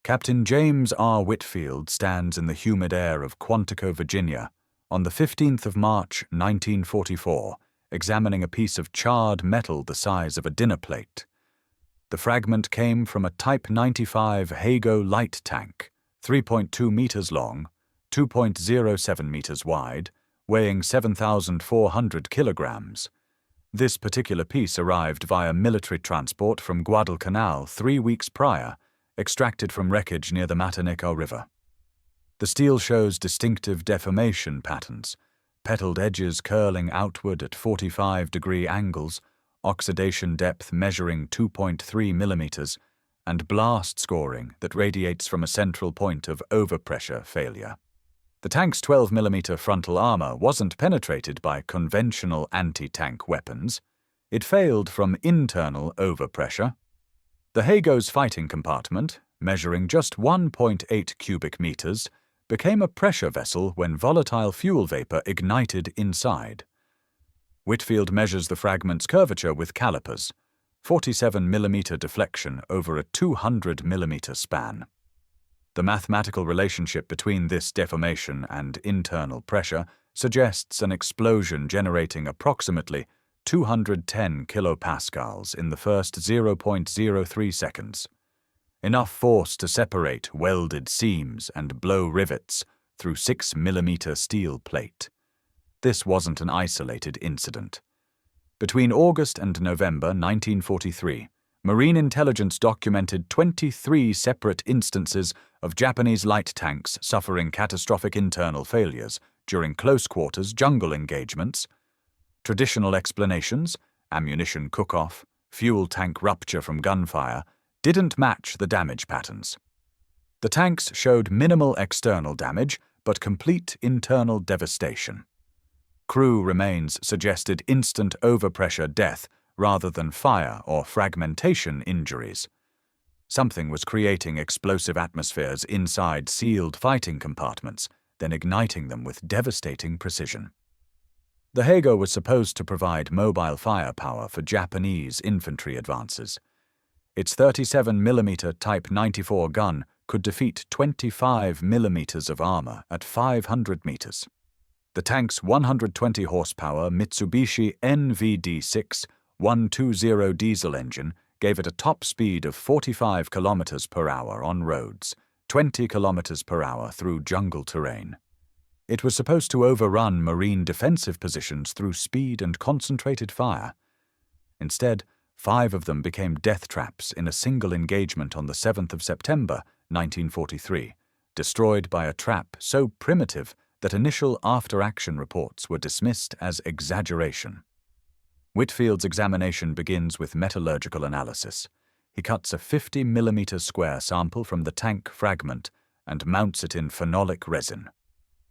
Captain James R. Whitfield stands in the humid air of Quantico, Virginia, on the 15th of March, 1944, examining a piece of charred metal the size of a dinner plate. The fragment came from a Type 95 Hago light tank, 3.2 meters long, 2.07 meters wide, weighing 7,400 kilograms. This particular piece arrived via military transport from Guadalcanal 3 weeks prior, extracted from wreckage near the Matanico River. The steel shows distinctive deformation patterns, petalled edges curling outward at 45-degree angles, oxidation depth measuring 2.3 millimeters, and blast scoring that radiates from a central point of overpressure failure. The tank's 12mm frontal armor wasn't penetrated by conventional anti-tank weapons. It failed from internal overpressure. The Hago's fighting compartment, measuring just 1.8 cubic meters, became a pressure vessel when volatile fuel vapor ignited inside. Whitfield measures the fragment's curvature with calipers, 47mm deflection over a 200mm span. The mathematical relationship between this deformation and internal pressure suggests an explosion generating approximately 210 kilopascals in the first 0.03 seconds. Enough force to separate welded seams and blow rivets through 6mm steel plate. This wasn't an isolated incident. Between August and November 1943, Marine intelligence documented 23 separate instances of Japanese light tanks suffering catastrophic internal failures during close-quarters jungle engagements. Traditional explanations, ammunition cook-off, fuel tank rupture from gunfire, didn't match the damage patterns. The tanks showed minimal external damage, but complete internal devastation. Crew remains suggested instant overpressure death rather than fire or fragmentation injuries. Something was creating explosive atmospheres inside sealed fighting compartments, then igniting them with devastating precision. The Hago was supposed to provide mobile firepower for Japanese infantry advances. Its 37mm Type 94 gun could defeat 25mm of armor at 500 meters. The tank's 120 horsepower Mitsubishi NVD6 120 diesel engine gave it a top speed of 45 km per hour on roads, 20 km per hour through jungle terrain. It was supposed to overrun Marine defensive positions through speed and concentrated fire. Instead, 5 of them became death traps in a single engagement on the 7th of September, 1943, destroyed by a trap so primitive that initial after-action reports were dismissed as exaggeration. Whitfield's examination begins with metallurgical analysis. He cuts a 50mm square sample from the tank fragment and mounts it in phenolic resin.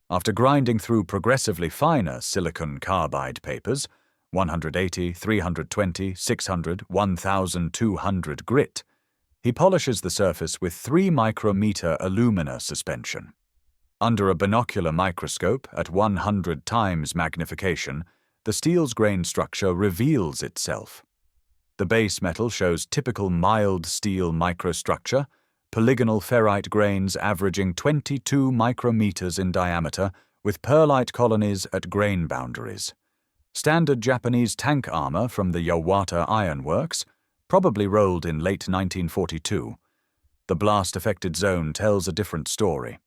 After grinding through progressively finer silicon carbide papers, 180, 320, 600, 1200 grit, he polishes the surface with 3 micrometer alumina suspension. Under a binocular microscope at 100 times magnification, the steel's grain structure reveals itself. The base metal shows typical mild steel microstructure, polygonal ferrite grains averaging 22 micrometers in diameter with pearlite colonies at grain boundaries. Standard Japanese tank armor from the Yawata Iron Works, probably rolled in late 1942. The blast-affected zone tells a different story.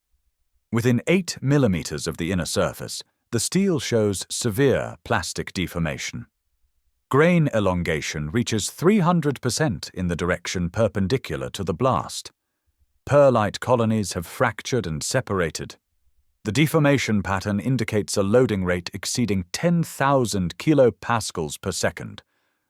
Within 8 millimeters of the inner surface, the steel shows severe plastic deformation. Grain elongation reaches 300% in the direction perpendicular to the blast. Pearlite colonies have fractured and separated. The deformation pattern indicates a loading rate exceeding 10,000 kilopascals per second,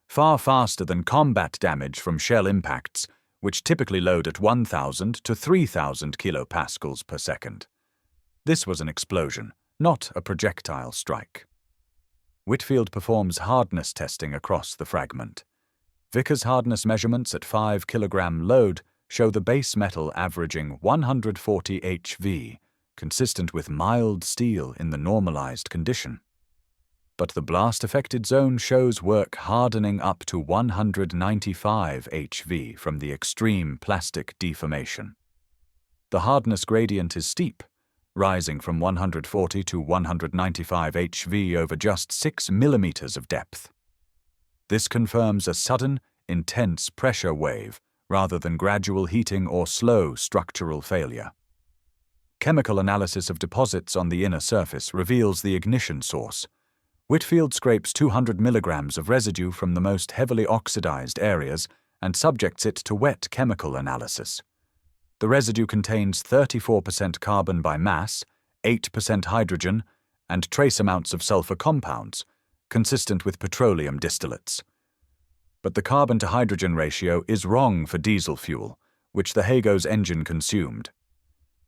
far faster than combat damage from shell impacts, which typically load at 1,000 to 3,000 kilopascals per second. This was an explosion, not a projectile strike. Whitfield performs hardness testing across the fragment. Vickers hardness measurements at 5 kilogram load show the base metal averaging 140 HV, consistent with mild steel in the normalized condition. But the blast-affected zone shows work hardening up to 195 HV from the extreme plastic deformation. The hardness gradient is steep, rising from 140 to 195 HV over just 6 millimeters of depth. This confirms a sudden, intense pressure wave rather than gradual heating or slow structural failure. Chemical analysis of deposits on the inner surface reveals the ignition source. Whitfield scrapes 200 milligrams of residue from the most heavily oxidized areas and subjects it to wet chemical analysis. The residue contains 34% carbon by mass, 8% hydrogen, and trace amounts of sulfur compounds, consistent with petroleum distillates. But the carbon-to-hydrogen ratio is wrong for diesel fuel, which the Hago's engine consumed.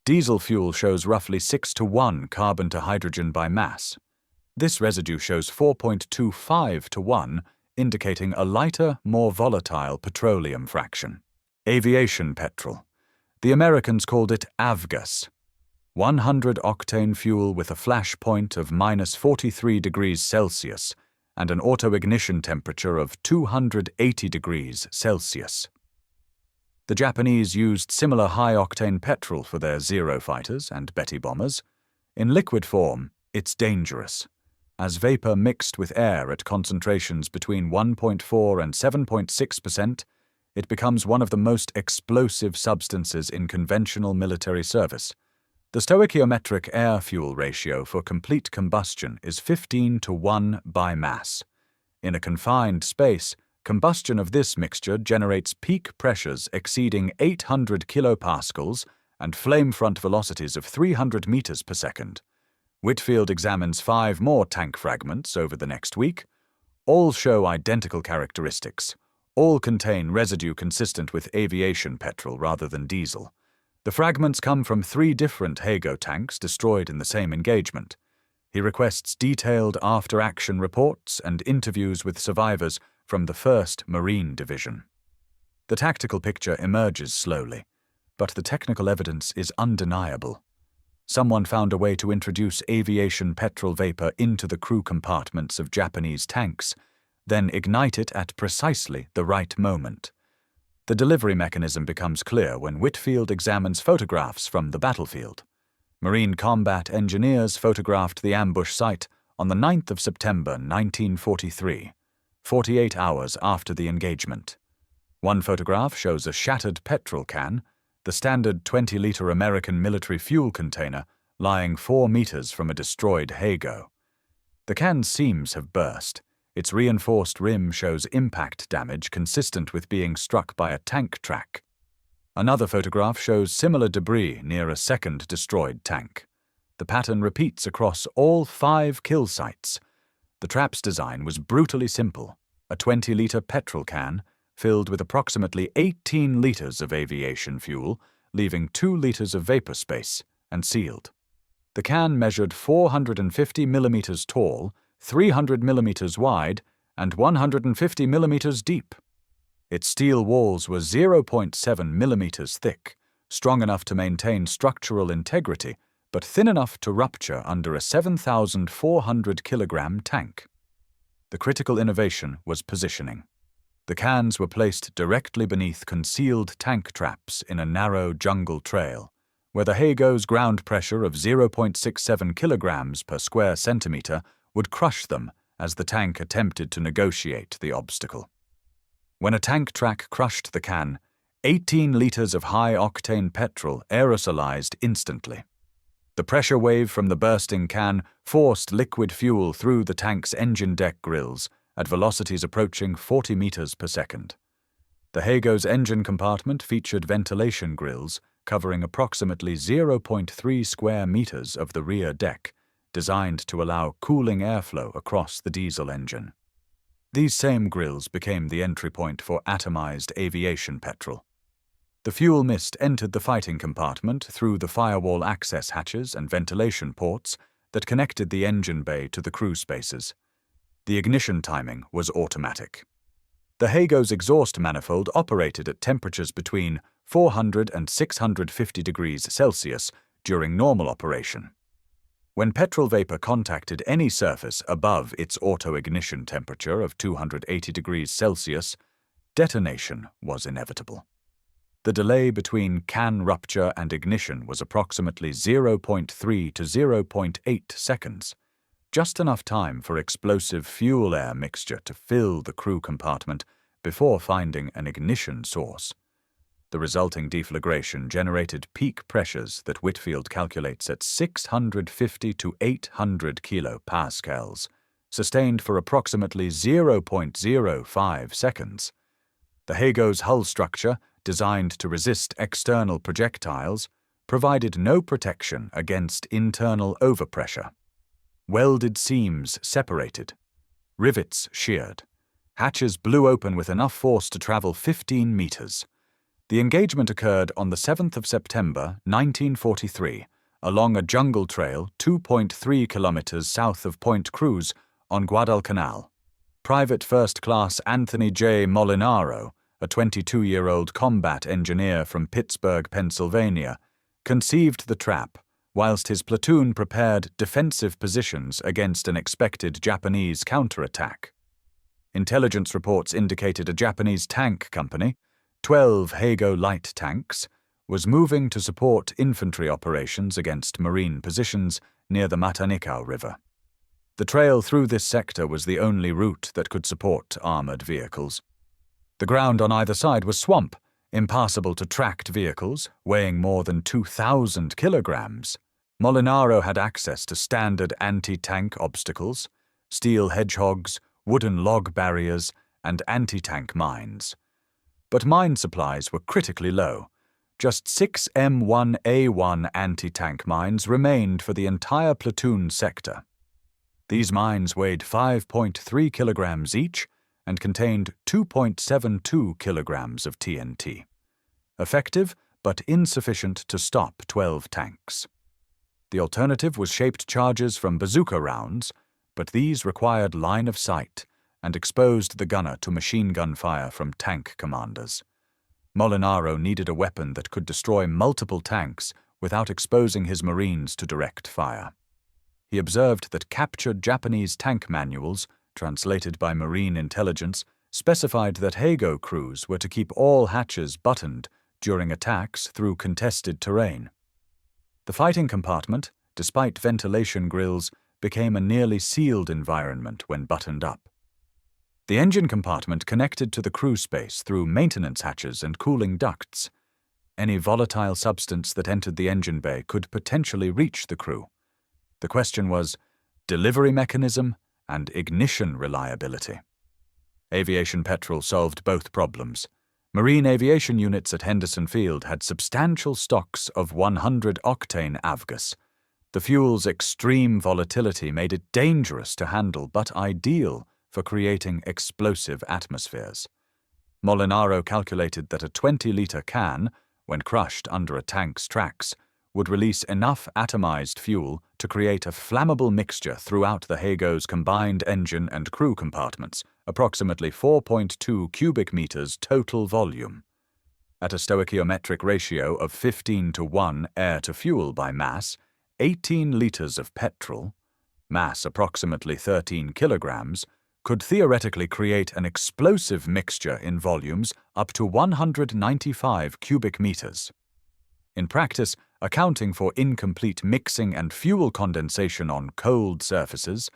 Diesel fuel shows roughly 6-to-1 carbon-to-hydrogen by mass. This residue shows 4.25-to-1, indicating a lighter, more volatile petroleum fraction. Aviation petrol. The Americans called it avgas. 100-octane fuel with a flash point of -43 degrees Celsius and an auto-ignition temperature of 280 degrees Celsius. The Japanese used similar high-octane petrol for their Zero fighters and Betty bombers. In liquid form, it's dangerous. As vapor mixed with air at concentrations between 1.4 and 7.6%, it becomes one of the most explosive substances in conventional military service. The stoichiometric air-fuel ratio for complete combustion is 15-to-1 by mass. In a confined space, combustion of this mixture generates peak pressures exceeding 800 kilopascals and flame front velocities of 300 meters per second. Whitfield examines 5 more tank fragments over the next week. All show identical characteristics. All contain residue consistent with aviation petrol rather than diesel. The fragments come from 3 different Hago tanks destroyed in the same engagement. He requests detailed after-action reports and interviews with survivors from the 1st Marine Division. The tactical picture emerges slowly, but the technical evidence is undeniable. Someone found a way to introduce aviation petrol vapor into the crew compartments of Japanese tanks, then ignite it at precisely the right moment. The delivery mechanism becomes clear when Whitfield examines photographs from the battlefield. Marine combat engineers photographed the ambush site on the 9th of September 1943, 48 hours after the engagement. One photograph shows a shattered petrol can, the standard 20-liter American military fuel container, lying 4 meters from a destroyed Hago. The can's seams have burst. Its reinforced rim shows impact damage consistent with being struck by a tank track. Another photograph shows similar debris near a second destroyed tank. The pattern repeats across all 5 kill sites. The trap's design was brutally simple: a 20-liter petrol can filled with approximately 18 liters of aviation fuel, leaving 2 liters of vapor space, and sealed. The can measured 450 millimeters tall, 300 millimeters wide, and 150 millimeters deep. Its steel walls were 0.7 millimeters thick, strong enough to maintain structural integrity, but thin enough to rupture under a 7,400 kilogram tank. The critical innovation was positioning. The cans were placed directly beneath concealed tank traps in a narrow jungle trail, where the Hago's ground pressure of 0.67 kilograms per square centimeter would crush them as the tank attempted to negotiate the obstacle. When a tank track crushed the can, 18 liters of high-octane petrol aerosolized instantly. The pressure wave from the bursting can forced liquid fuel through the tank's engine deck grills at velocities approaching 40 meters per second. The Hago's engine compartment featured ventilation grills covering approximately 0.3 square meters of the rear deck, designed to allow cooling airflow across the diesel engine. These same grills became the entry point for atomized aviation petrol. The fuel mist entered the fighting compartment through the firewall access hatches and ventilation ports that connected the engine bay to the crew spaces. The ignition timing was automatic. The Hago's exhaust manifold operated at temperatures between 400 and 650 degrees Celsius during normal operation. When petrol vapor contacted any surface above its auto-ignition temperature of 280 degrees Celsius, detonation was inevitable. The delay between can rupture and ignition was approximately 0.3 to 0.8 seconds, just enough time for explosive fuel-air mixture to fill the crew compartment before finding an ignition source. The resulting deflagration generated peak pressures that Whitfield calculates at 650 to 800 kilopascals, sustained for approximately 0.05 seconds. The Hago's hull structure, designed to resist external projectiles, provided no protection against internal overpressure. Welded seams separated, rivets sheared, hatches blew open with enough force to travel 15 meters. The engagement occurred on the 7th of September, 1943, along a jungle trail 2.3 kilometers south of Point Cruz on Guadalcanal. Private First Class Anthony J. Molinaro, a 22-year-old combat engineer from Pittsburgh, Pennsylvania, conceived the trap whilst his platoon prepared defensive positions against an expected Japanese counterattack. Intelligence reports indicated a Japanese tank company, 12 Hago light tanks, was moving to support infantry operations against Marine positions near the Matanikau River. The trail through this sector was the only route that could support armoured vehicles. The ground on either side was swamp, impassable to tracked vehicles, weighing more than 2,000 kilograms. Molinaro had access to standard anti-tank obstacles, steel hedgehogs, wooden log barriers, and anti-tank mines. But mine supplies were critically low. Just 6 M1A1 anti-tank mines remained for the entire platoon sector. These mines weighed 5.3 kilograms each and contained 2.72 kilograms of TNT. Effective, but insufficient to stop 12 tanks. The alternative was shaped charges from bazooka rounds, but these required line of sight and exposed the gunner to machine gun fire from tank commanders. Molinaro needed a weapon that could destroy multiple tanks without exposing his Marines to direct fire. He observed that captured Japanese tank manuals, translated by Marine intelligence, specified that Hago crews were to keep all hatches buttoned during attacks through contested terrain. The fighting compartment, despite ventilation grills, became a nearly sealed environment when buttoned up. The engine compartment connected to the crew space through maintenance hatches and cooling ducts. Any volatile substance that entered the engine bay could potentially reach the crew. The question was delivery mechanism and ignition reliability. Aviation petrol solved both problems. Marine aviation units at Henderson Field had substantial stocks of 100-octane avgas. The fuel's extreme volatility made it dangerous to handle but ideal for creating explosive atmospheres. Molinaro calculated that a 20-liter can, when crushed under a tank's tracks, would release enough atomized fuel to create a flammable mixture throughout the Hago's combined engine and crew compartments, approximately 4.2 cubic meters total volume. At a stoichiometric ratio of 15:1 air to fuel by mass, 18 liters of petrol, mass approximately 13 kilograms, could theoretically create an explosive mixture in volumes up to 195 cubic meters. In practice, accounting for incomplete mixing and fuel condensation on cold surfaces,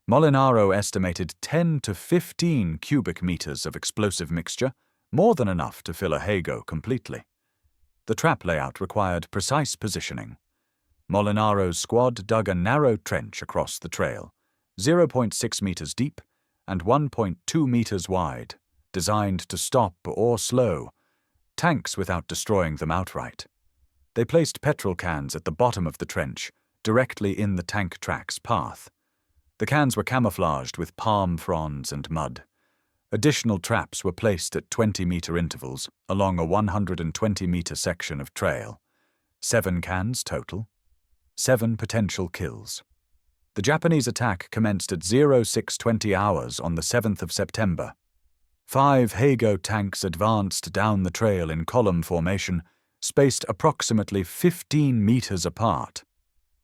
Molinaro estimated 10 to 15 cubic meters of explosive mixture, more than enough to fill a Hago completely. The trap layout required precise positioning. Molinaro's squad dug a narrow trench across the trail, 0.6 meters deep and 1.2 meters wide, designed to stop or slow tanks without destroying them outright. They placed petrol cans at the bottom of the trench, directly in the tank track's path. The cans were camouflaged with palm fronds and mud. Additional traps were placed at 20-meter intervals along a 120-meter section of trail. 7 cans total. 7 potential kills. The Japanese attack commenced at 0620 hours on the 7th of September. 5 Hago tanks advanced down the trail in column formation, spaced approximately 15 meters apart.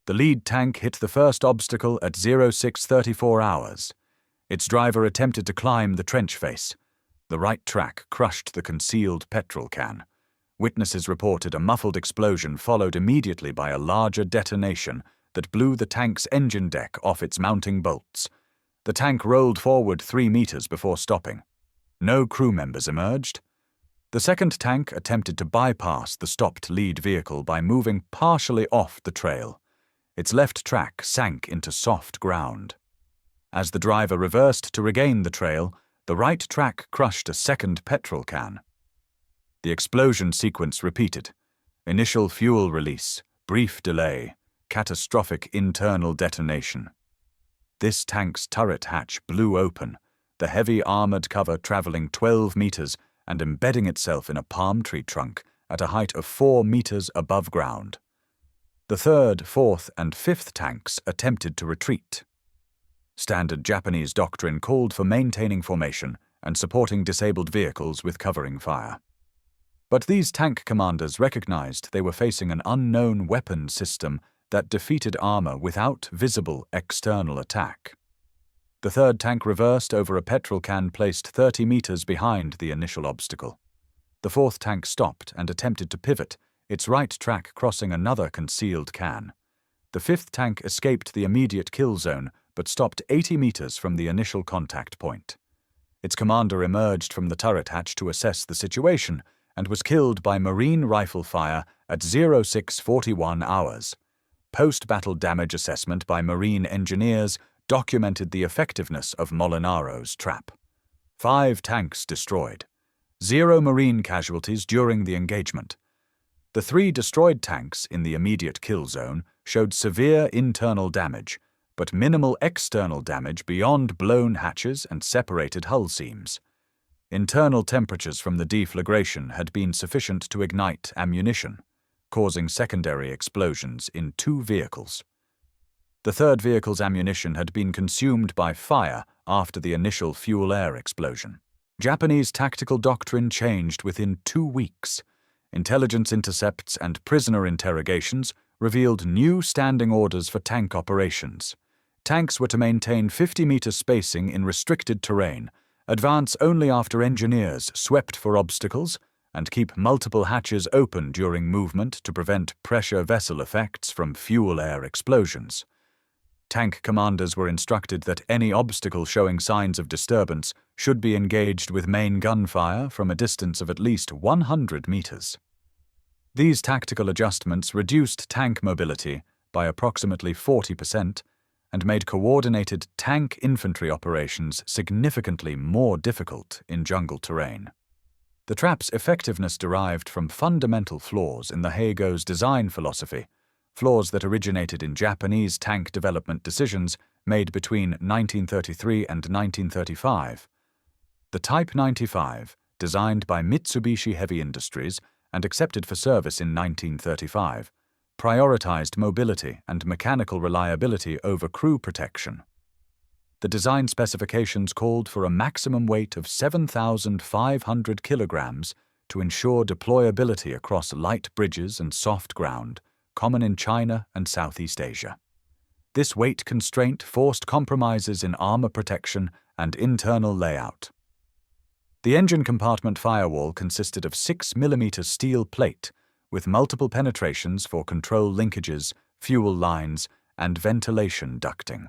The lead tank hit the first obstacle at 0634 hours. Its driver attempted to climb the trench face. The right track crushed the concealed petrol can. Witnesses reported a muffled explosion followed immediately by a larger detonation that blew the tank's engine deck off its mounting bolts. The tank rolled forward 3 meters before stopping. No crew members emerged. The second tank attempted to bypass the stopped lead vehicle by moving partially off the trail. Its left track sank into soft ground. As the driver reversed to regain the trail, the right track crushed a second petrol can. The explosion sequence repeated. Initial fuel release, brief delay, catastrophic internal detonation. This tank's turret hatch blew open, the heavy armoured cover travelling 12 meters and embedding itself in a palm tree trunk at a height of 4 meters above ground. The third, fourth, and fifth tanks attempted to retreat. Standard Japanese doctrine called for maintaining formation and supporting disabled vehicles with covering fire. But these tank commanders recognized they were facing an unknown weapon system that defeated armor without visible external attack. The third tank reversed over a petrol can placed 30 meters behind the initial obstacle. The fourth tank stopped and attempted to pivot, its right track crossing another concealed can. The fifth tank escaped the immediate kill zone but stopped 80 meters from the initial contact point. Its commander emerged from the turret hatch to assess the situation and was killed by marine rifle fire at 0641 hours. Post-battle damage assessment by marine engineers documented the effectiveness of Molinaro's trap. 5 tanks destroyed. 0 marine casualties during the engagement. The 3 destroyed tanks in the immediate kill zone showed severe internal damage, but minimal external damage beyond blown hatches and separated hull seams. Internal temperatures from the deflagration had been sufficient to ignite ammunition, causing secondary explosions in 2 vehicles. The third vehicle's ammunition had been consumed by fire after the initial fuel-air explosion. Japanese tactical doctrine changed within 2 weeks. Intelligence intercepts and prisoner interrogations revealed new standing orders for tank operations. Tanks were to maintain 50-meter spacing in restricted terrain, advance only after engineers swept for obstacles, and keep multiple hatches open during movement to prevent pressure vessel effects from fuel-air explosions. Tank commanders were instructed that any obstacle showing signs of disturbance should be engaged with main gunfire from a distance of at least 100 meters. These tactical adjustments reduced tank mobility by approximately 40% and made coordinated tank infantry operations significantly more difficult in jungle terrain. The trap's effectiveness derived from fundamental flaws in the Heigo's design philosophy, flaws that originated in Japanese tank development decisions made between 1933 and 1935. The Type 95, designed by Mitsubishi Heavy Industries and accepted for service in 1935, prioritized mobility and mechanical reliability over crew protection. The design specifications called for a maximum weight of 7,500 kilograms to ensure deployability across light bridges and soft ground, common in China and Southeast Asia. This weight constraint forced compromises in armor protection and internal layout. The engine compartment firewall consisted of 6 mm steel plate with multiple penetrations for control linkages, fuel lines, and ventilation ducting.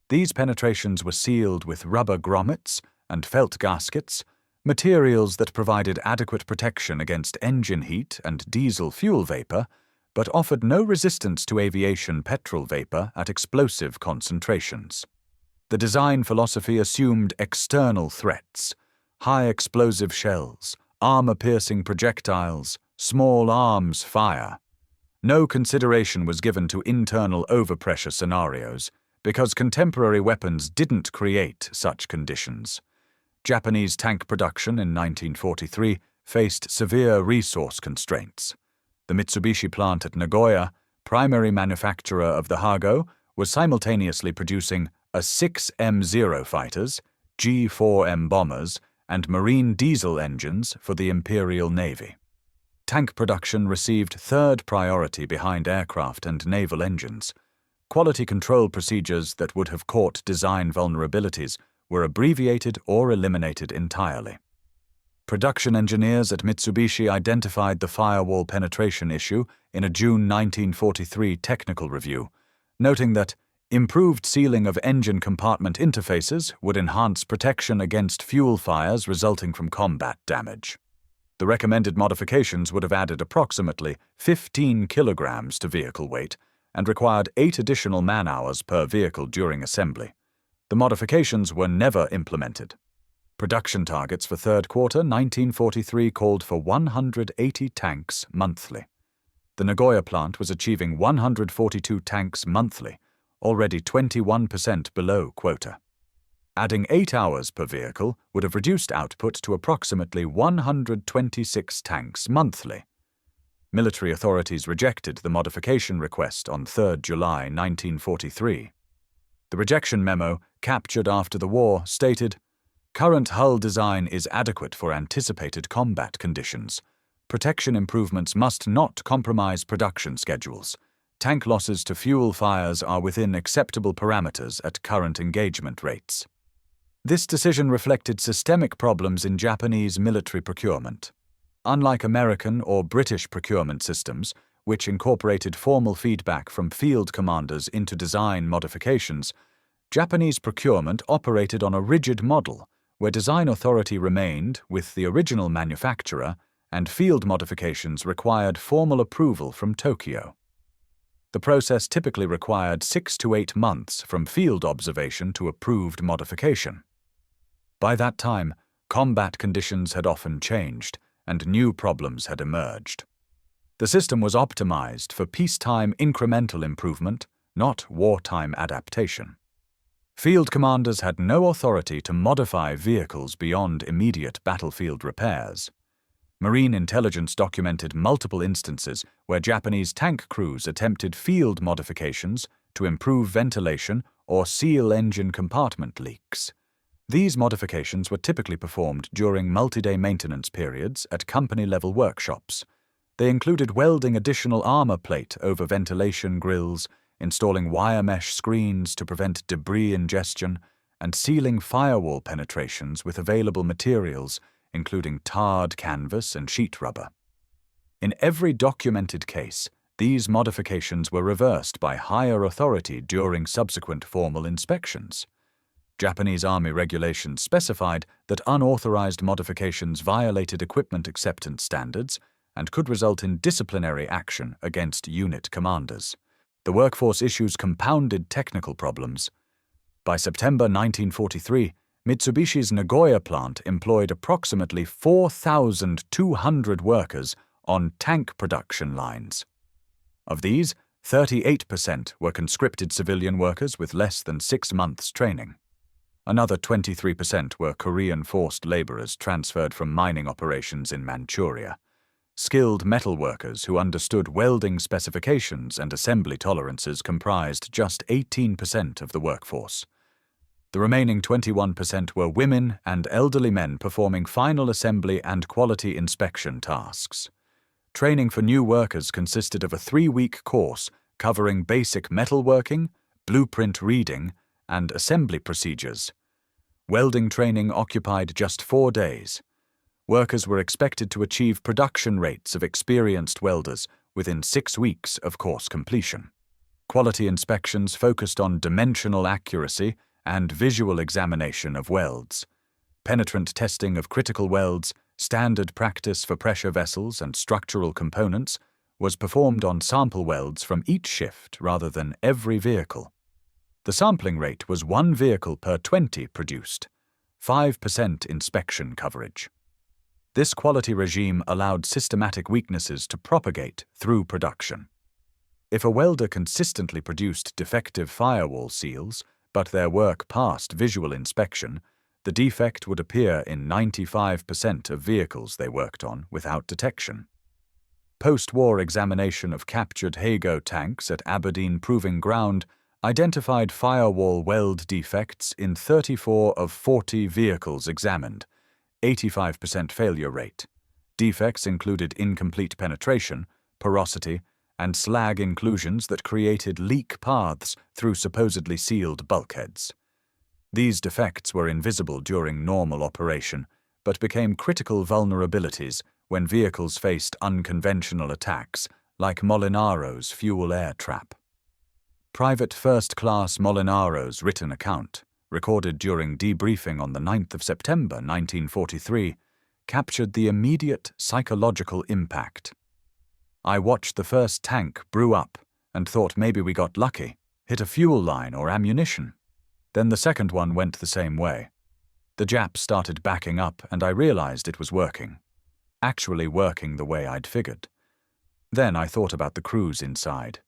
These penetrations were sealed with rubber grommets and felt gaskets, materials that provided adequate protection against engine heat and diesel fuel vapor, but offered no resistance to aviation petrol vapor at explosive concentrations. The design philosophy assumed external threats: high explosive shells, armor-piercing projectiles, small arms fire. No consideration was given to internal overpressure scenarios because contemporary weapons didn't create such conditions. Japanese tank production in 1943 faced severe resource constraints. The Mitsubishi plant at Nagoya, primary manufacturer of the Hago, was simultaneously producing A-6M0 fighters, G-4M bombers, and marine diesel engines for the Imperial Navy. Tank production received third priority behind aircraft and naval engines. Quality control procedures that would have caught design vulnerabilities were abbreviated or eliminated entirely. Production engineers at Mitsubishi identified the firewall penetration issue in a June 1943 technical review, noting that improved sealing of engine compartment interfaces would enhance protection against fuel fires resulting from combat damage. The recommended modifications would have added approximately 15 kilograms to vehicle weight and required 8 additional man-hours per vehicle during assembly. The modifications were never implemented. Production targets for third quarter 1943 called for 180 tanks monthly. The Nagoya plant was achieving 142 tanks monthly, already 21% below quota. Adding 8 hours per vehicle would have reduced output to approximately 126 tanks monthly. Military authorities rejected the modification request on 3 July 1943. The rejection memo, captured after the war, stated, "Current hull design is adequate for anticipated combat conditions. Protection improvements must not compromise production schedules. Tank losses to fuel fires are within acceptable parameters at current engagement rates." This decision reflected systemic problems in Japanese military procurement. Unlike American or British procurement systems, which incorporated formal feedback from field commanders into design modifications, Japanese procurement operated on a rigid model where design authority remained with the original manufacturer and field modifications required formal approval from Tokyo. The process typically required 6 to 8 months from field observation to approved modification. By that time, combat conditions had often changed, and new problems had emerged. The system was optimized for peacetime incremental improvement, not wartime adaptation. Field commanders had no authority to modify vehicles beyond immediate battlefield repairs. Marine intelligence documented multiple instances where Japanese tank crews attempted field modifications to improve ventilation or seal engine compartment leaks. These modifications were typically performed during multi-day maintenance periods at company-level workshops. They included welding additional armor plate over ventilation grills, installing wire mesh screens to prevent debris ingestion, and sealing firewall penetrations with available materials, including tarred canvas and sheet rubber. In every documented case, these modifications were reversed by higher authority during subsequent formal inspections. Japanese Army regulations specified that unauthorized modifications violated equipment acceptance standards and could result in disciplinary action against unit commanders. The workforce issues compounded technical problems. By September 1943, Mitsubishi's Nagoya plant employed approximately 4,200 workers on tank production lines. Of these, 38% were conscripted civilian workers with less than 6 months training. Another 23% were Korean forced laborers transferred from mining operations in Manchuria. Skilled metal workers who understood welding specifications and assembly tolerances comprised just 18% of the workforce. The remaining 21% were women and elderly men performing final assembly and quality inspection tasks. Training for new workers consisted of a 3-week course covering basic metalworking, blueprint reading, and assembly procedures. Welding training occupied just 4 days. Workers were expected to achieve production rates of experienced welders within 6 weeks of course completion. Quality inspections focused on dimensional accuracy and visual examination of welds. Penetrant testing of critical welds, standard practice for pressure vessels and structural components, was performed on sample welds from each shift rather than every vehicle. The sampling rate was 1 vehicle per 20 produced, 5% inspection coverage. This quality regime allowed systematic weaknesses to propagate through production. If a welder consistently produced defective firewall seals, but their work passed visual inspection, the defect would appear in 95% of vehicles they worked on without detection. Post-war examination of captured Hago tanks at Aberdeen Proving Ground identified firewall weld defects in 34 of 40 vehicles examined, 85% failure rate. Defects included incomplete penetration, porosity, and slag inclusions that created leak paths through supposedly sealed bulkheads. These defects were invisible during normal operation, but became critical vulnerabilities when vehicles faced unconventional attacks, like Molinaro's fuel-air trap. Private First-Class Molinaro's written account, recorded during debriefing on the 9th of September 1943, captured the immediate psychological impact. "I watched the first tank brew up and thought maybe we got lucky, hit a fuel line or ammunition. Then the second one went the same way. The Japs started backing up and I realized it was working. Actually working the way I'd figured. Then I thought about the crews inside.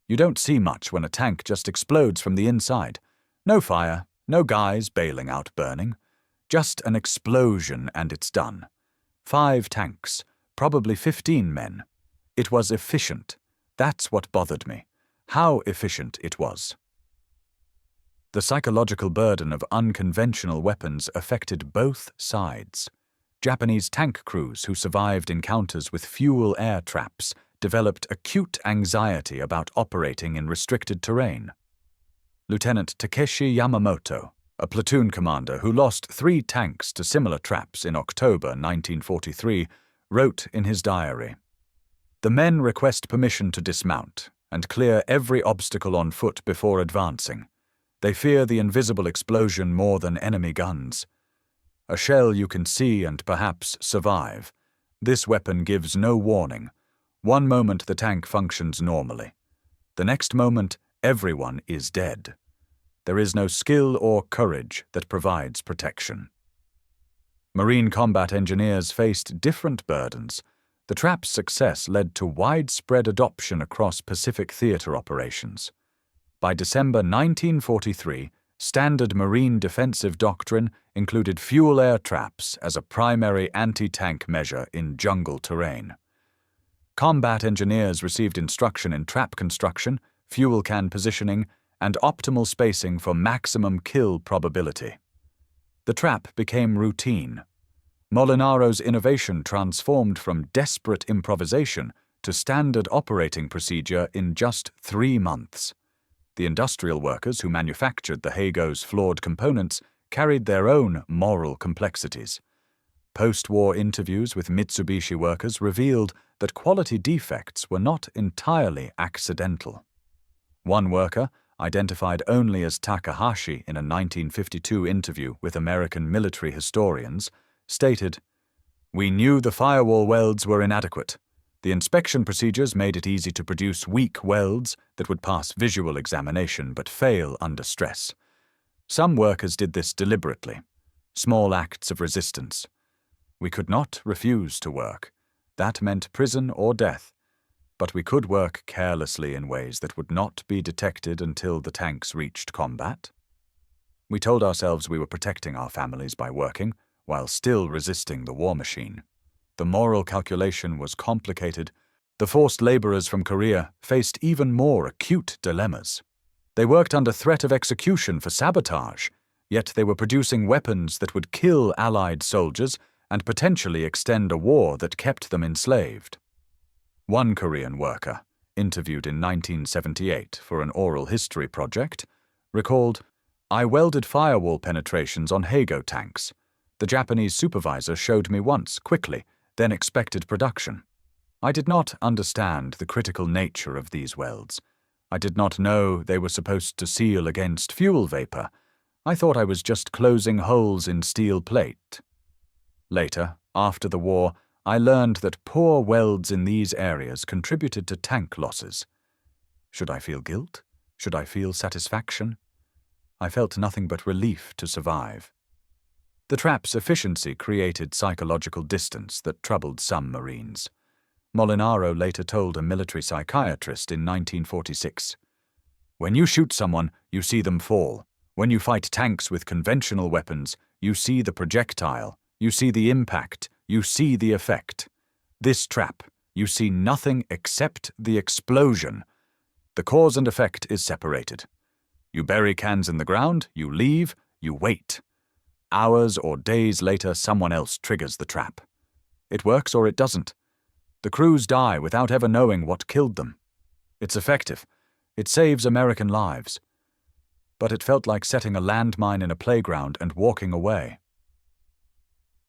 You don't see much when a tank just explodes from the inside. No fire, no guys bailing out burning. Just an explosion and it's done. 5 tanks, probably 15 men. It was efficient. That's what bothered me. How efficient it was." The psychological burden of unconventional weapons affected both sides. Japanese tank crews who survived encounters with fuel-air traps developed acute anxiety about operating in restricted terrain. Lieutenant Takeshi Yamamoto, a platoon commander who lost 3 tanks to similar traps in October 1943, wrote in his diary, "The men request permission to dismount and clear every obstacle on foot before advancing. They fear the invisible explosion more than enemy guns. A shell you can see and perhaps survive. This weapon gives no warning. One moment the tank functions normally. The next moment, everyone is dead. There is no skill or courage that provides protection." Marine combat engineers faced different burdens. The trap's success led to widespread adoption across Pacific theater operations. By December 1943, standard marine defensive doctrine included fuel-air traps as a primary anti-tank measure in jungle terrain. Combat engineers received instruction in trap construction, fuel can positioning, and optimal spacing for maximum kill probability. The trap became routine. Molinaro's innovation transformed from desperate improvisation to standard operating procedure in just 3 months. The industrial workers who manufactured the Hago's flawed components carried their own moral complexities. Post-war interviews with Mitsubishi workers revealed that quality defects were not entirely accidental. One worker, identified only as Takahashi in a 1952 interview with American military historians, stated, "We knew the firewall welds were inadequate. The inspection procedures made it easy to produce weak welds that would pass visual examination but fail under stress. Some workers did this deliberately, small acts of resistance. We could not refuse to work. That meant prison or death. But we could work carelessly in ways that would not be detected until the tanks reached combat. We told ourselves we were protecting our families by working, while still resisting the war machine. The moral calculation was complicated. The forced laborers from Korea faced even more acute dilemmas. They worked under threat of execution for sabotage, yet they were producing weapons that would kill Allied soldiers and potentially extend a war that kept them enslaved." One Korean worker, interviewed in 1978 for an oral history project, recalled, "I welded firewall penetrations on Hago tanks. The Japanese supervisor showed me once, quickly, then expected production. I did not understand the critical nature of these welds. I did not know they were supposed to seal against fuel vapor. I thought I was just closing holes in steel plate. Later, after the war, I learned that poor welds in these areas contributed to tank losses. Should I feel guilt? Should I feel satisfaction? I felt nothing but relief to survive." The trap's efficiency created psychological distance that troubled some Marines. Molinaro later told a military psychiatrist in 1946, "When you shoot someone, you see them fall. When you fight tanks with conventional weapons, you see the projectile, you see the impact, you see the effect. This trap, you see nothing except the explosion. The cause and effect is separated. You bury cans in the ground, you leave, you wait. Hours or days later, someone else triggers the trap. It works or it doesn't. The crews die without ever knowing what killed them. It's effective. It saves American lives. But it felt like setting a landmine in a playground and walking away."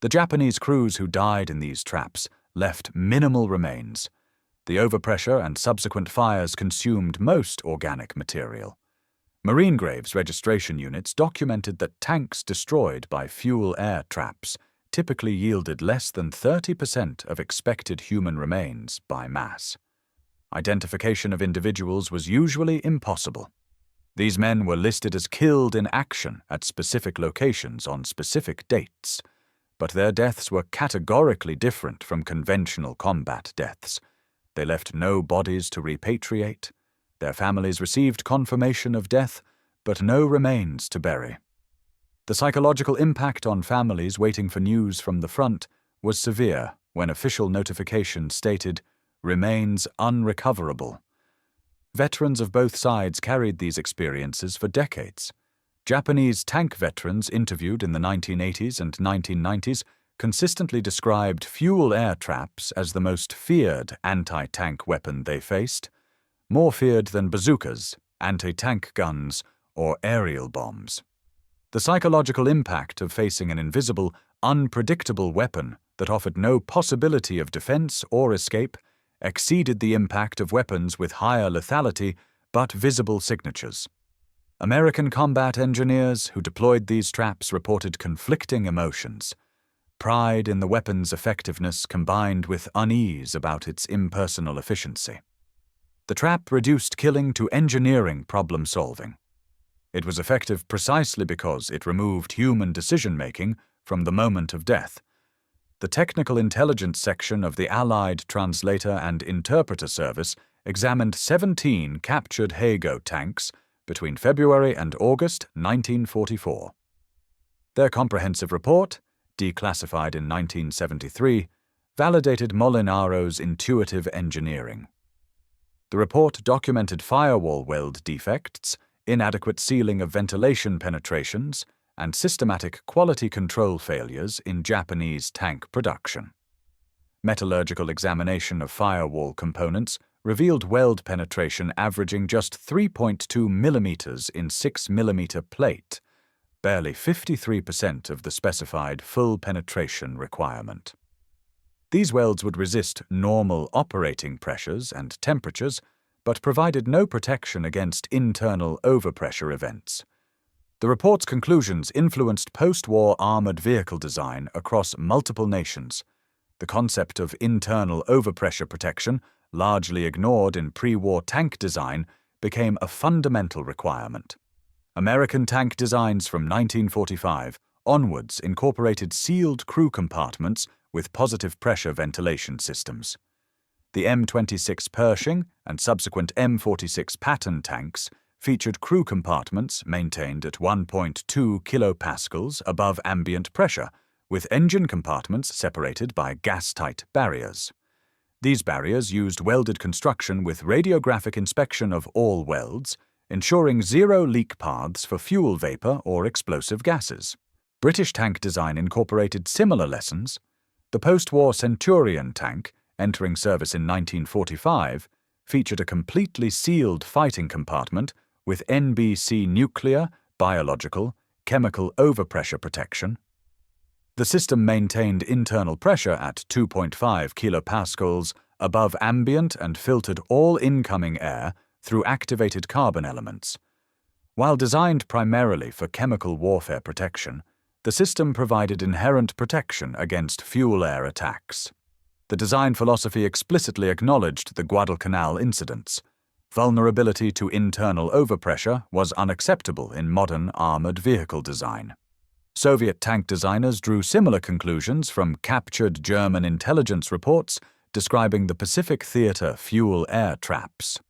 The Japanese crews who died in these traps left minimal remains. The overpressure and subsequent fires consumed most organic material. Marine Graves registration units documented that tanks destroyed by fuel-air traps typically yielded less than 30% of expected human remains by mass. Identification of individuals was usually impossible. These men were listed as killed in action at specific locations on specific dates, but their deaths were categorically different from conventional combat deaths. They left no bodies to repatriate. Their families received confirmation of death, but no remains to bury. The psychological impact on families waiting for news from the front was severe when official notification stated, "Remains unrecoverable." Veterans of both sides carried these experiences for decades. Japanese tank veterans interviewed in the 1980s and 1990s consistently described fuel-air traps as the most feared anti-tank weapon they faced, more feared than bazookas, anti-tank guns, or aerial bombs. The psychological impact of facing an invisible, unpredictable weapon that offered no possibility of defense or escape exceeded the impact of weapons with higher lethality but visible signatures. American combat engineers who deployed these traps reported conflicting emotions. Pride in the weapon's effectiveness combined with unease about its impersonal efficiency. The trap reduced killing to engineering problem-solving. It was effective precisely because it removed human decision-making from the moment of death. The Technical Intelligence section of the Allied Translator and Interpreter Service examined 17 captured Heigo tanks between February and August 1944. Their comprehensive report, declassified in 1973, validated Molinaro's intuitive engineering. The report documented firewall weld defects, inadequate sealing of ventilation penetrations, and systematic quality control failures in Japanese tank production. Metallurgical examination of firewall components revealed weld penetration averaging just 3.2 millimeters in 6 millimeter plate, barely 53% of the specified full penetration requirement. These welds would resist normal operating pressures and temperatures, but provided no protection against internal overpressure events. The report's conclusions influenced post-war armored vehicle design across multiple nations. The concept of internal overpressure protection, largely ignored in pre-war tank design, became a fundamental requirement. American tank designs from 1945 onwards incorporated sealed crew compartments with positive pressure ventilation systems. The M26 Pershing and subsequent M46 Patton tanks featured crew compartments maintained at 1.2 kilopascals above ambient pressure, with engine compartments separated by gas-tight barriers. These barriers used welded construction with radiographic inspection of all welds, ensuring zero leak paths for fuel vapor or explosive gases. British tank design incorporated similar lessons. The post-war Centurion tank, entering service in 1945, featured a completely sealed fighting compartment with NBC nuclear, biological, chemical overpressure protection. The system maintained internal pressure at 2.5 kilopascals above ambient and filtered all incoming air through activated carbon elements. While designed primarily for chemical warfare protection, the system provided inherent protection against fuel-air attacks. The design philosophy explicitly acknowledged the Guadalcanal incidents. Vulnerability to internal overpressure was unacceptable in modern armored vehicle design. Soviet tank designers drew similar conclusions from captured German intelligence reports describing the Pacific Theater fuel-air traps.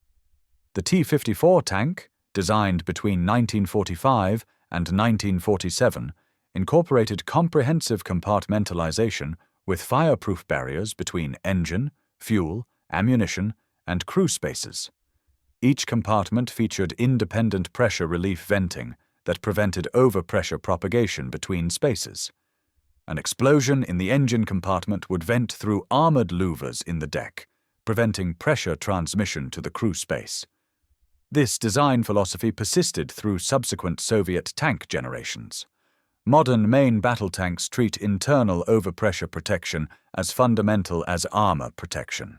The T-54 tank, designed between 1945 and 1947, incorporated comprehensive compartmentalization with fireproof barriers between engine, fuel, ammunition, and crew spaces. Each compartment featured independent pressure relief venting that prevented overpressure propagation between spaces. An explosion in the engine compartment would vent through armored louvers in the deck, preventing pressure transmission to the crew space. This design philosophy persisted through subsequent Soviet tank generations. Modern main battle tanks treat internal overpressure protection as fundamental as armor protection.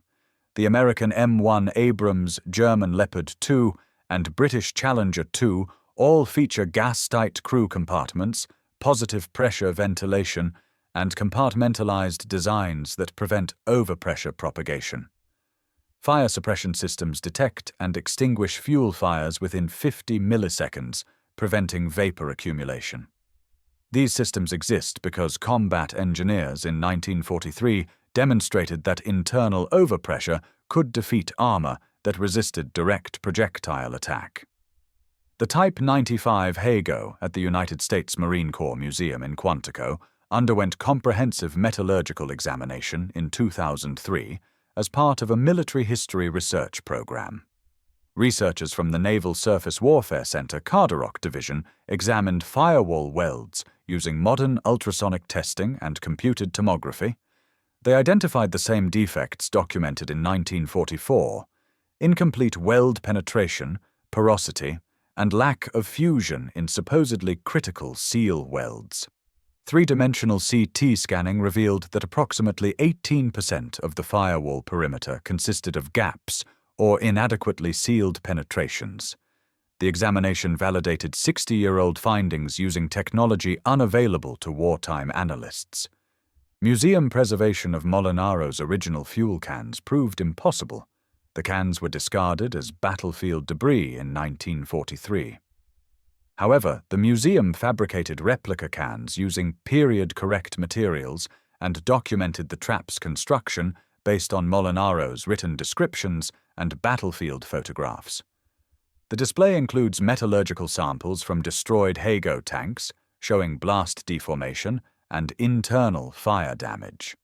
The American M1 Abrams, German Leopard 2, and British Challenger 2 all feature gas-tight crew compartments, positive pressure ventilation, and compartmentalized designs that prevent overpressure propagation. Fire suppression systems detect and extinguish fuel fires within 50 milliseconds, preventing vapor accumulation. These systems exist because combat engineers in 1943 demonstrated that internal overpressure could defeat armor that resisted direct projectile attack. The Type 95 Hago at the United States Marine Corps Museum in Quantico underwent comprehensive metallurgical examination in 2003 as part of a military history research program. Researchers from the Naval Surface Warfare Center Carderock Division examined firewall welds using modern ultrasonic testing and computed tomography. They identified the same defects documented in 1944: incomplete weld penetration, porosity, and lack of fusion in supposedly critical seal welds. Three-dimensional CT scanning revealed that approximately 18% of the firewall perimeter consisted of gaps or inadequately sealed penetrations. The examination validated 60-year-old findings using technology unavailable to wartime analysts. Museum preservation of Molinaro's original fuel cans proved impossible. The cans were discarded as battlefield debris in 1943. However, the museum fabricated replica cans using period-correct materials and documented the trap's construction based on Molinaro's written descriptions and battlefield photographs. The display includes metallurgical samples from destroyed Hago tanks, showing blast deformation and internal fire damage.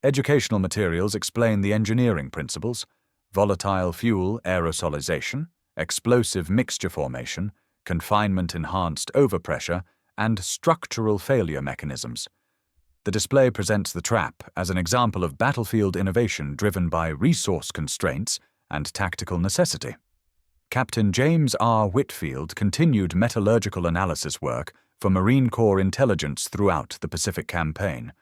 Educational materials explain the engineering principles: volatile fuel aerosolization, explosive mixture formation, confinement-enhanced overpressure, and structural failure mechanisms. The display presents the trap as an example of battlefield innovation driven by resource constraints and tactical necessity. Captain James R. Whitfield continued metallurgical analysis work for Marine Corps intelligence throughout the Pacific Campaign.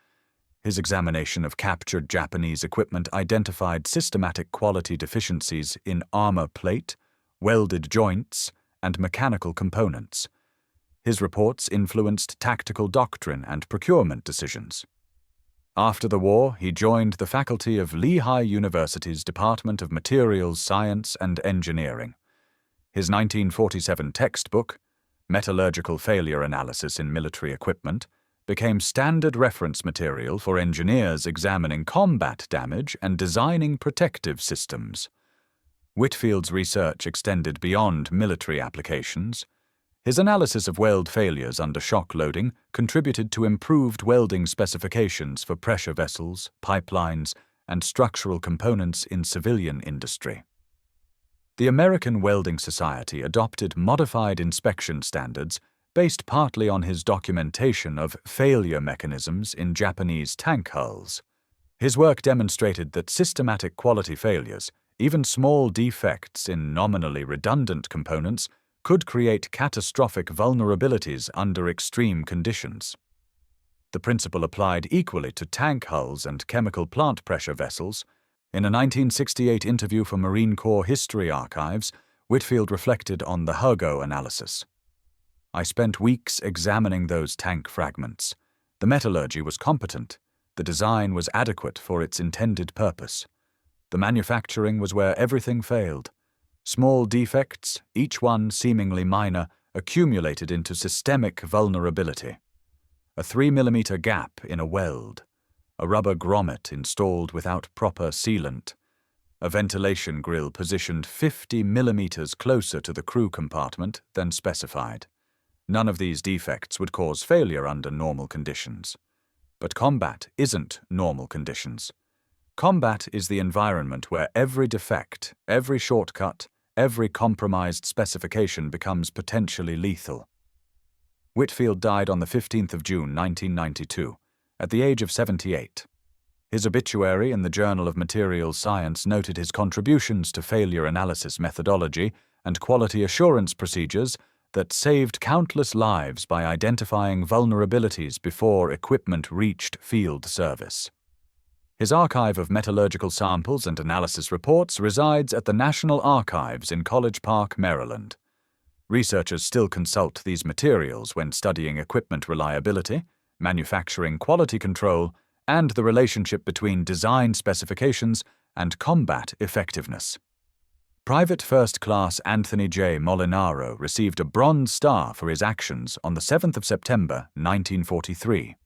His examination of captured Japanese equipment identified systematic quality deficiencies in armor plate, welded joints, and mechanical components. His reports influenced tactical doctrine and procurement decisions. After the war, he joined the faculty of Lehigh University's Department of Materials Science and Engineering. His 1947 textbook, Metallurgical Failure Analysis in Military Equipment, became standard reference material for engineers examining combat damage and designing protective systems. Whitfield's research extended beyond military applications. His analysis of weld failures under shock loading contributed to improved welding specifications for pressure vessels, pipelines, and structural components in civilian industry. The American Welding Society adopted modified inspection standards based partly on his documentation of failure mechanisms in Japanese tank hulls. His work demonstrated that systematic quality failures, even small defects in nominally redundant components, could create catastrophic vulnerabilities under extreme conditions. The principle applied equally to tank hulls and chemical plant pressure vessels. In a 1968 interview for Marine Corps History Archives, Whitfield reflected on the Hago analysis. "I spent weeks examining those tank fragments. The metallurgy was competent. The design was adequate for its intended purpose. The manufacturing was where everything failed. Small defects, each one seemingly minor, accumulated into systemic vulnerability. A 3 mm gap in a weld, a rubber grommet installed without proper sealant, a ventilation grill positioned 50 millimeters closer to the crew compartment than specified. None of these defects would cause failure under normal conditions. But combat isn't normal conditions. Combat is the environment where every defect, every shortcut, every compromised specification becomes potentially lethal." Whitfield died on the 15th of June, 1992, at the age of 78. His obituary in the Journal of Materials Science noted his contributions to failure analysis methodology and quality assurance procedures that saved countless lives by identifying vulnerabilities before equipment reached field service. His archive of metallurgical samples and analysis reports resides at the National Archives in College Park, Maryland. Researchers still consult these materials when studying equipment reliability, manufacturing quality control, and the relationship between design specifications and combat effectiveness. Private First Class Anthony J. Molinaro received a Bronze Star for his actions on the 7th of September, 1943.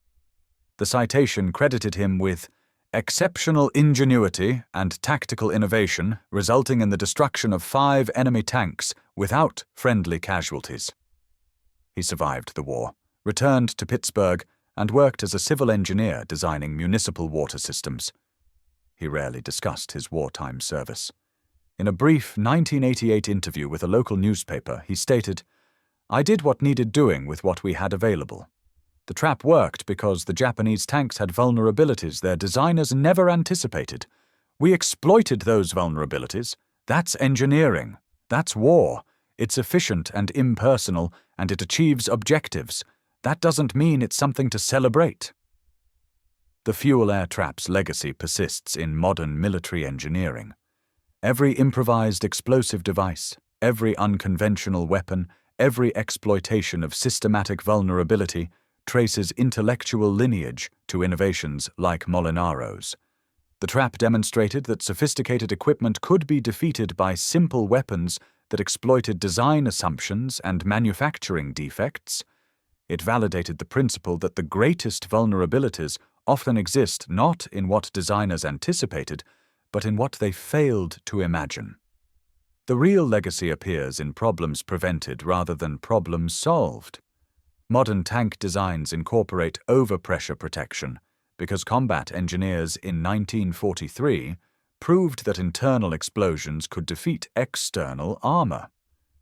The citation credited him with exceptional ingenuity and tactical innovation, resulting in the destruction of 5 enemy tanks without friendly casualties. He survived the war, returned to Pittsburgh, and worked as a civil engineer designing municipal water systems. He rarely discussed his wartime service. In a brief 1988 interview with a local newspaper, he stated, "I did what needed doing with what we had available. The trap worked because the Japanese tanks had vulnerabilities their designers never anticipated. We exploited those vulnerabilities. That's engineering. That's war. It's efficient and impersonal, and it achieves objectives. That doesn't mean it's something to celebrate." The fuel air trap's legacy persists in modern military engineering. Every improvised explosive device, every unconventional weapon, every exploitation of systematic vulnerability traces intellectual lineage to innovations like Molinaro's. The trap demonstrated that sophisticated equipment could be defeated by simple weapons that exploited design assumptions and manufacturing defects. It validated the principle that the greatest vulnerabilities often exist not in what designers anticipated, but in what they failed to imagine. The real legacy appears in problems prevented rather than problems solved. Modern tank designs incorporate overpressure protection because combat engineers in 1943 proved that internal explosions could defeat external armor.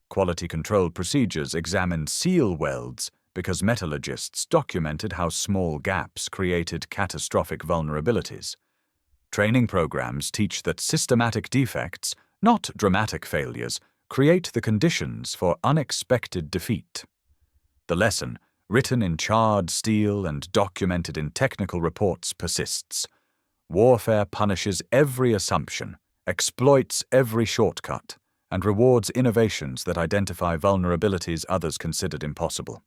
Quality control procedures examined seal welds because metallurgists documented how small gaps created catastrophic vulnerabilities. Training programs teach that systematic defects, not dramatic failures, create the conditions for unexpected defeat. The lesson, written in charred steel and documented in technical reports, persists. Warfare punishes every assumption, exploits every shortcut, and rewards innovations that identify vulnerabilities others considered impossible.